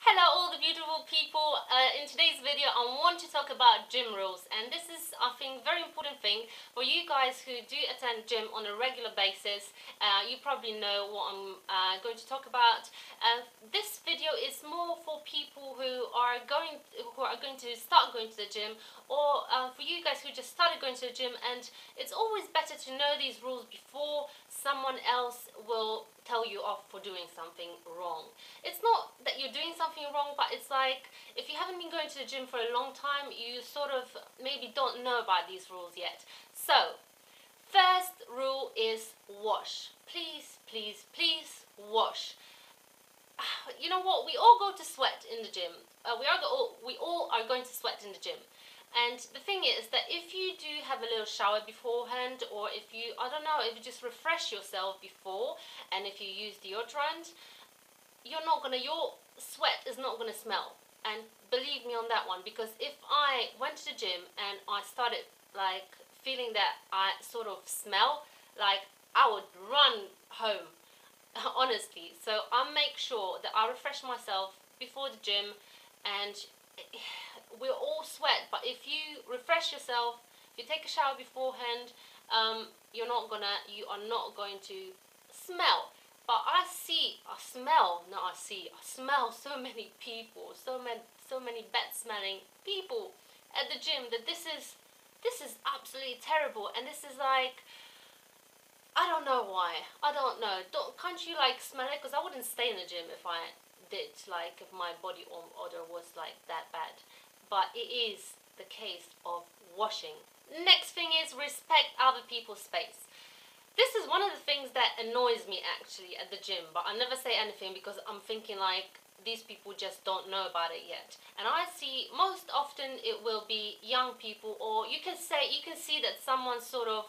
Hello all the beautiful people. In today's video I want to talk about gym rules, and this is, I think, very important thing for you guys who do attend gym on a regular basis. You probably know what I'm going to talk about. This video is more for people who are going to start going to the gym, or for you guys who just started going to the gym, and it's always better to know these rules before someone else will tell you off for doing something wrong. It's not that you're doing something wrong, but it's like if you haven't been going to the gym for a long time, you sort of maybe don't know about these rules yet. So, first rule is wash. Please, please, please wash. You know what? We all go to sweat in the gym. We all are going to sweat in the gym. And the thing is that if you do have a little shower beforehand, or if you, I don't know, if you just refresh yourself before, and if you use deodorant, your sweat is not gonna smell. And believe me on that one, because if I went to the gym and I started like feeling that I sort of smell, like I would run home, honestly. So I make sure that I refresh myself before the gym, and we all sweat, but if you refresh yourself, if you take a shower beforehand, you are not going to smell. But I smell so many people, so many bad smelling people at the gym, that this is absolutely terrible. And this is like, I don't know why. I don't know. Can't you like smell it? Because I wouldn't stay in the gym if I did, like if my body odor was like that bad. But it is the case of washing. Next thing is respect other people's space. This is one of the things that annoys me actually at the gym, but I never say anything because I'm thinking like these people just don't know about it yet. And I see most often it will be young people, or you can see that someone sort of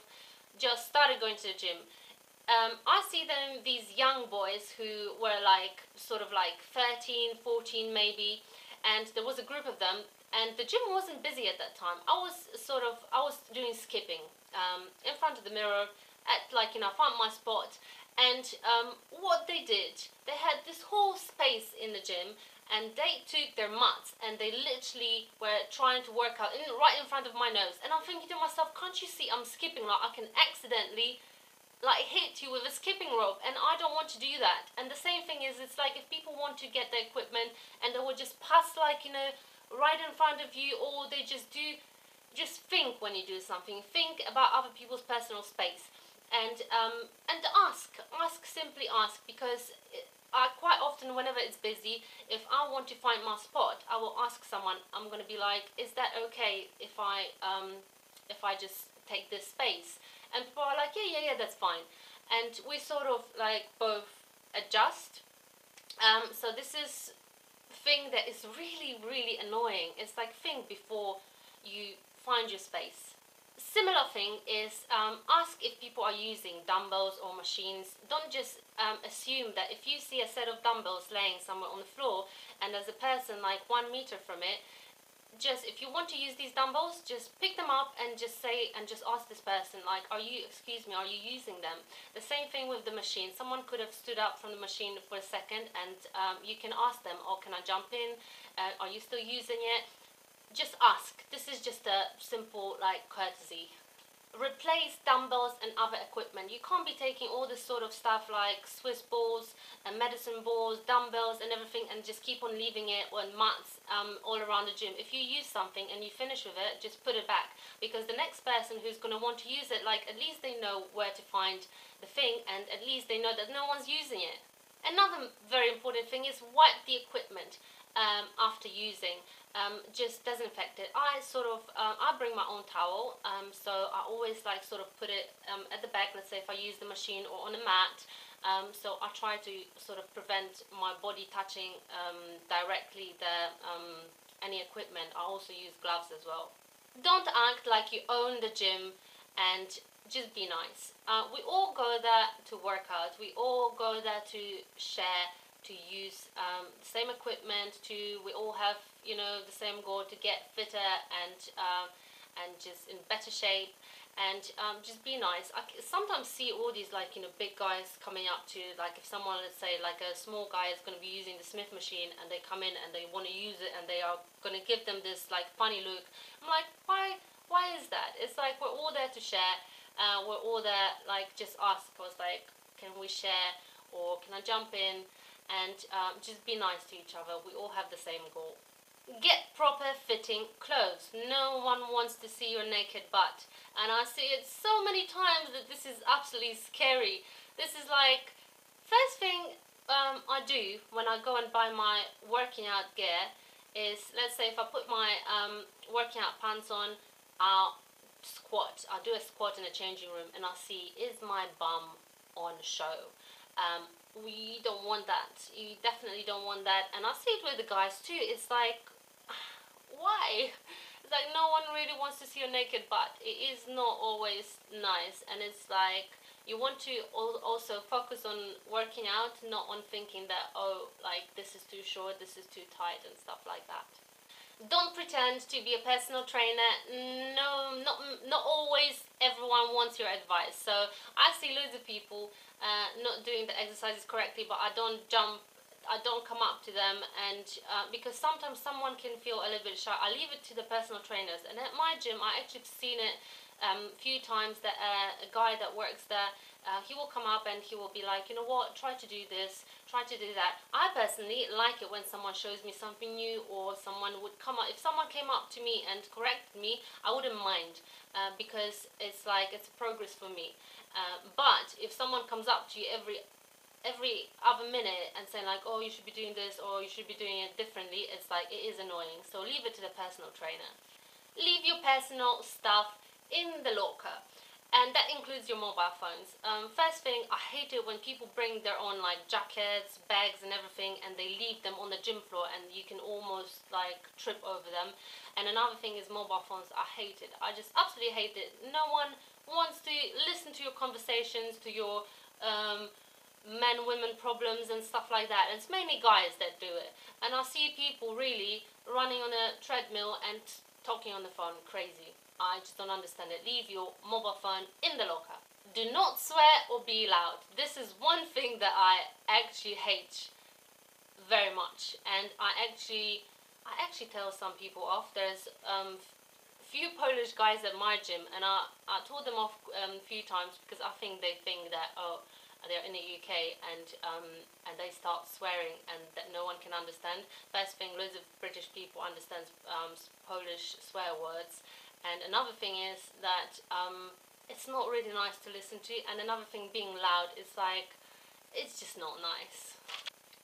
just started going to the gym. I see these young boys who were like sort of like 13, 14 maybe, and there was a group of them, and the gym wasn't busy at that time. I was doing skipping in front of the mirror, at like, I found my spot. And what they did, they had this whole space in the gym, and they took their mats and they literally were trying to work out right in front of my nose. And I'm thinking to myself, can't you see I'm skipping? Like I can accidentally like hit you with a skipping rope, and I don't want to do that. And the same thing is, it's like if people want to get the equipment and they will just pass like, right in front of you, or they just think when you do something, think about other people's personal space. And simply ask, because I quite often, whenever it's busy, if I want to find my spot, I will ask someone. I'm gonna be like, is that okay if I just take this space? And people are like, yeah, that's fine. And we sort of like both adjust. So this is thing that is really, really annoying. It's like, think before you find your space. Similar thing is, ask if people are using dumbbells or machines. Don't just assume that if you see a set of dumbbells laying somewhere on the floor and there's a person like 1 meter from it, if you want to use these dumbbells, just pick them up and just ask this person, like, excuse me, are you using them? The same thing with the machine. Someone could have stood up from the machine for a second, and you can ask them, oh, can I jump in? Are you still using it? Just ask. This is just a simple like courtesy. Replace dumbbells and other equipment. You can't be taking all this sort of stuff like Swiss balls and medicine balls, dumbbells and everything, and just keep on leaving it on mats all around the gym. If you use something and you finish with it, just put it back, because the next person who's going to want to use it, like, at least they know where to find the thing, and at least they know that no one's using it. Another very important thing is wipe the equipment after using. Just disinfect it. I bring my own towel, so I always like sort of put it at the back. Let's say if I use the machine or on a mat, so I try to sort of prevent my body touching directly any equipment. I also use gloves as well. Don't act like you own the gym, and just be nice. We all go there to work out. We all go there to share, to use the same equipment. We all have, the same goal, to get fitter and just in better shape. and just be nice. Sometimes see all these, like, you know, big guys coming up to, like, if someone, let's say like a small guy is going to be using the Smith machine, and they come in and they want to use it, and they are going to give them this like funny look. I'm like, why is that? It's like, we're all there to share. We're all there, like, just ask us, like, can we share, or can I jump in, and just be nice to each other. We all have the same goal. Get proper fitting clothes. No one wants to see your naked butt. And I see it so many times that this is absolutely scary. This is like, first thing I do when I go and buy my working out gear is, let's say if I put my working out pants on, I'll squat. I'll do a squat in a changing room, and I'll see, is my bum on show? We don't want that. You definitely don't want that. And I see it with the guys too. It's like, why? It's like, no one really wants to see your naked butt. It is not always nice, and it's like, you want to also focus on working out, not on thinking that, oh, like, this is too short, this is too tight, and stuff like that. Don't pretend to be a personal trainer. No, not always everyone wants your advice. So I see loads of people not doing the exercises correctly, but I don't come up to them, and because sometimes someone can feel a little bit shy, I leave it to the personal trainers. And at my gym, I actually have seen it a few times, that a guy that works there, he will come up and he will be like, you know what, try to do this, try to do that. I personally like it when someone shows me something new, or someone would come up. If someone came up to me and corrected me, I wouldn't mind, because it's like, it's a progress for me. But if someone comes up to you every other minute and saying like, oh, you should be doing this, or you should be doing it differently, it's like, it is annoying. So leave it to the personal trainer. Leave your personal stuff in the locker, and that includes your mobile phones. First thing, I hate it when people bring their own like jackets, bags and everything, and they leave them on the gym floor, and you can almost like trip over them. And another thing is mobile phones. I hate it. I just absolutely hate it. No one wants to listen to your conversations, to your men-women problems and stuff like that. And it's mainly guys that do it. And I see people really running on a treadmill and talking on the phone. Crazy. I just don't understand it. Leave your mobile phone in the locker. Do not swear or be loud. This is one thing that I actually hate very much, and I actually tell some people off. There's few Polish guys at my gym, and I told them off a few times, because I think they think that, oh, they're in the UK, and they start swearing, and that no one can understand. First thing, loads of British people understand Polish swear words. And another thing is that it's not really nice to listen to. And another thing, being loud, is like, it's just not nice.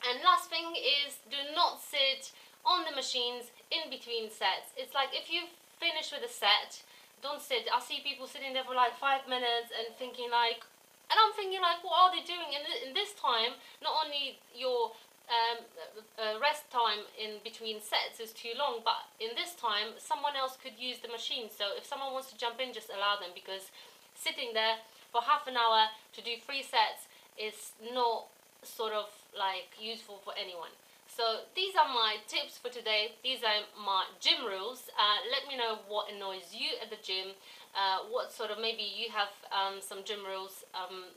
And last thing is, do not sit on the machines in between sets. It's like, if you finish with a set, don't sit. I see people sitting there for like 5 minutes and thinking like, and I'm thinking like, what are they doing? And in this time, not only your rest time in between sets is too long, but in this time someone else could use the machine. So if someone wants to jump in, just allow them, because sitting there for half an hour to do 3 sets is not sort of like useful for anyone. So these are my tips for today. These are my gym rules. Let me know what annoys you at the gym. What sort of, maybe you have some gym rules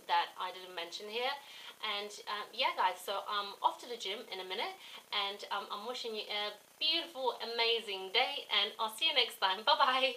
that I didn't mention here. And yeah, guys, so I'm off to the gym in a minute, and I'm wishing you a beautiful, amazing day, and I'll see you next time. Bye bye.